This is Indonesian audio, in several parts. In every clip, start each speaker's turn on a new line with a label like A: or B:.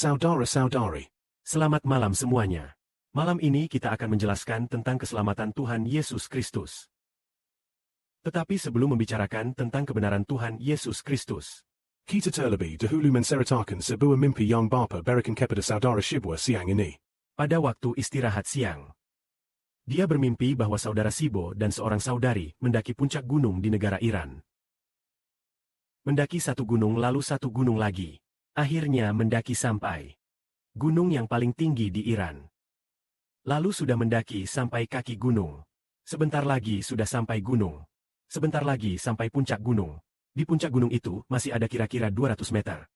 A: Saudara-saudari.
B: Selamat malam semuanya. Malam ini kita akan menjelaskan tentang keselamatan Tuhan Yesus Kristus. Tetapi sebelum membicarakan tentang kebenaran Tuhan Yesus Kristus,
A: Kita terlebih dahulu menceritakan sebuah mimpi yang Bapa berikan kepada saudara Shibwa siang ini.
B: pada waktu istirahat siang, dia bermimpi bahwa saudara Sibo dan seorang saudari mendaki puncak gunung di negara Iran. Mendaki satu gunung lalu satu gunung lagi. Akhirnya mendaki sampai gunung yang paling tinggi di Iran. Lalu sudah mendaki sampai kaki gunung. Sebentar lagi sudah sampai gunung. Sebentar lagi sampai puncak gunung. Di puncak gunung itu masih ada kira-kira 200 meter.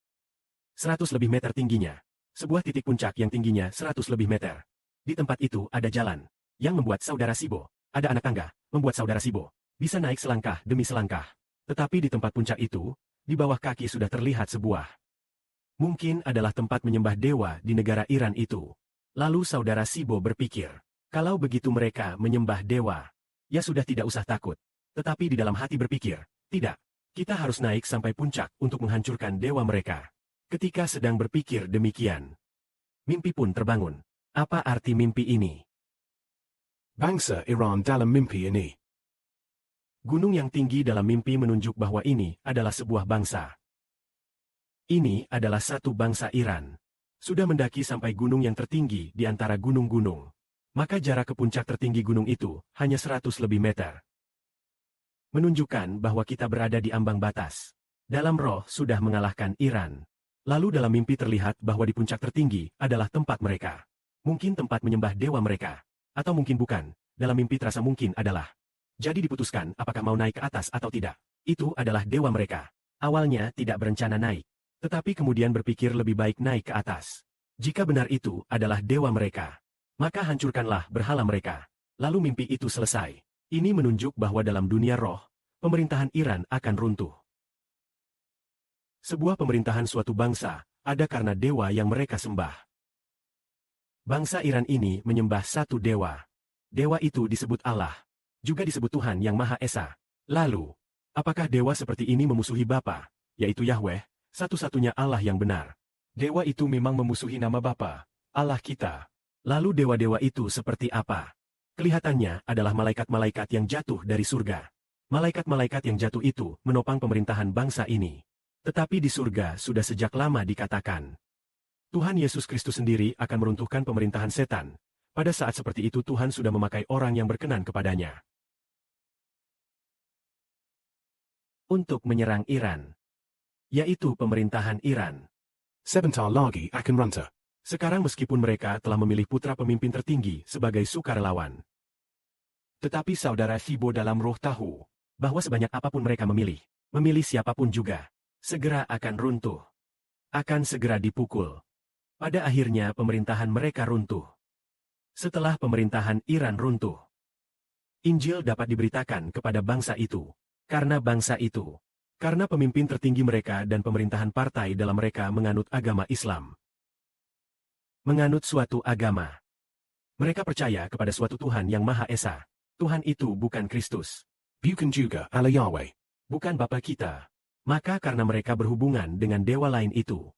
B: 100 lebih meter tingginya. Sebuah titik puncak yang tingginya 100 lebih meter. Di tempat itu ada jalan yang membuat saudara Sibo, ada anak tangga, membuat saudara Sibo bisa naik selangkah demi selangkah. Tetapi di tempat puncak itu, di bawah kaki sudah terlihat sebuah mungkin adalah tempat menyembah dewa di negara Iran itu. Lalu saudara Sibo berpikir, kalau begitu mereka menyembah dewa, ya sudah tidak usah takut. Tetapi di dalam hati berpikir, tidak, kita harus naik sampai puncak untuk menghancurkan dewa mereka. Ketika sedang berpikir demikian, mimpi pun terbangun. Apa arti mimpi ini?
A: Bangsa Iran dalam mimpi ini.
B: Gunung yang tinggi dalam mimpi menunjuk bahwa ini adalah sebuah bangsa. Ini adalah satu bangsa Iran. Sudah mendaki sampai gunung yang tertinggi di antara gunung-gunung. Maka jarak ke puncak tertinggi gunung itu hanya 100 lebih meter. Menunjukkan bahwa kita berada di ambang batas. Dalam roh sudah mengalahkan Iran. Lalu dalam mimpi terlihat bahwa di puncak tertinggi adalah tempat mereka. Mungkin tempat menyembah dewa mereka. Atau mungkin bukan. Dalam mimpi terasa mungkin adalah. Jadi diputuskan apakah mau naik ke atas atau tidak. Itu adalah dewa mereka. Awalnya tidak berencana naik. Tetapi kemudian berpikir lebih baik naik ke atas. Jika benar itu adalah dewa mereka, maka hancurkanlah berhala mereka. Lalu mimpi itu selesai. Ini menunjuk bahwa dalam dunia roh, pemerintahan Iran akan runtuh. Sebuah pemerintahan suatu bangsa ada karena dewa yang mereka sembah. Bangsa Iran ini menyembah satu dewa. Dewa itu disebut Allah, juga disebut Tuhan yang Maha Esa. Lalu, apakah dewa seperti ini memusuhi Bapa, yaitu Yahweh, satu-satunya Allah yang benar? Dewa itu memang memusuhi nama Bapa, Allah kita. Lalu dewa-dewa itu seperti apa? Kelihatannya adalah malaikat-malaikat yang jatuh dari surga. Malaikat-malaikat yang jatuh itu menopang pemerintahan bangsa ini. Tetapi di surga sudah sejak lama dikatakan, Tuhan Yesus Kristus sendiri akan meruntuhkan pemerintahan setan. Pada saat seperti itu Tuhan sudah memakai orang yang berkenan kepadanya untuk menyerang Iran, yaitu pemerintahan Iran.
A: Sebentar lagi akan runtuh.
B: Sekarang meskipun mereka telah memilih putra pemimpin tertinggi sebagai sukarelawan, tetapi saudara Sibo dalam roh tahu bahwa sebanyak apapun mereka memilih siapapun juga, segera akan runtuh. Akan segera dipukul. Pada akhirnya pemerintahan mereka runtuh. Setelah pemerintahan Iran runtuh, Injil dapat diberitakan kepada bangsa itu. Karena pemimpin tertinggi mereka dan pemerintahan partai dalam mereka menganut agama Islam. Menganut suatu agama. Mereka percaya kepada suatu Tuhan yang Maha Esa. Tuhan itu bukan Kristus.
A: Bukan juga Allah Yahweh.
B: Bukan Bapa kita. Maka karena mereka berhubungan dengan dewa lain itu,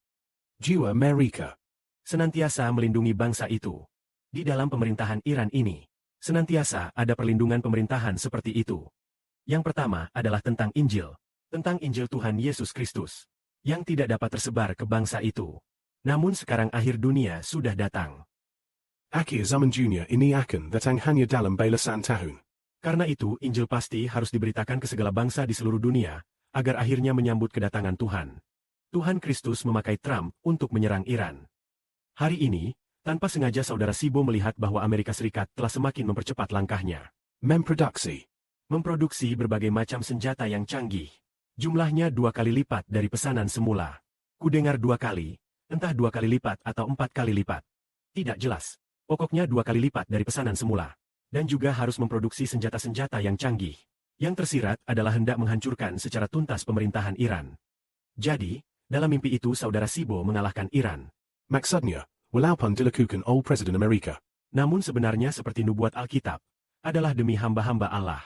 A: Jiwa mereka.
B: senantiasa melindungi bangsa itu. Di dalam pemerintahan Iran ini, senantiasa ada perlindungan pemerintahan seperti itu. Yang pertama adalah tentang Injil Tuhan Yesus Kristus, yang tidak dapat tersebar ke bangsa itu. Namun sekarang akhir dunia sudah datang.
A: Akhir zaman dunia ini akan datang hanya dalam belasan tahun.
B: Karena itu Injil pasti harus diberitakan ke segala bangsa di seluruh dunia, agar akhirnya menyambut kedatangan Tuhan. Tuhan Kristus memakai Trump untuk menyerang Iran. Hari ini, tanpa sengaja saudara Sibo melihat bahwa Amerika Serikat telah semakin mempercepat langkahnya. Memproduksi berbagai macam senjata yang canggih. Jumlahnya 2 kali lipat dari pesanan semula. Kudengar 2 kali, entah 2 kali lipat atau 4 kali lipat. Tidak jelas. Pokoknya 2 kali lipat dari pesanan semula. Dan juga harus memproduksi senjata-senjata yang canggih. Yang tersirat adalah hendak menghancurkan secara tuntas pemerintahan Iran. Jadi, dalam mimpi itu saudara Sibo mengalahkan Iran.
A: Maksudnya, walaupun dilakukan oleh Presiden Amerika.
B: Namun sebenarnya seperti nubuat Alkitab, adalah demi hamba-hamba Allah.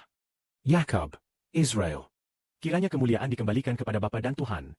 A: Yakub, Israel.
B: Kiranya kemuliaan dikembalikan kepada Bapa dan Tuhan,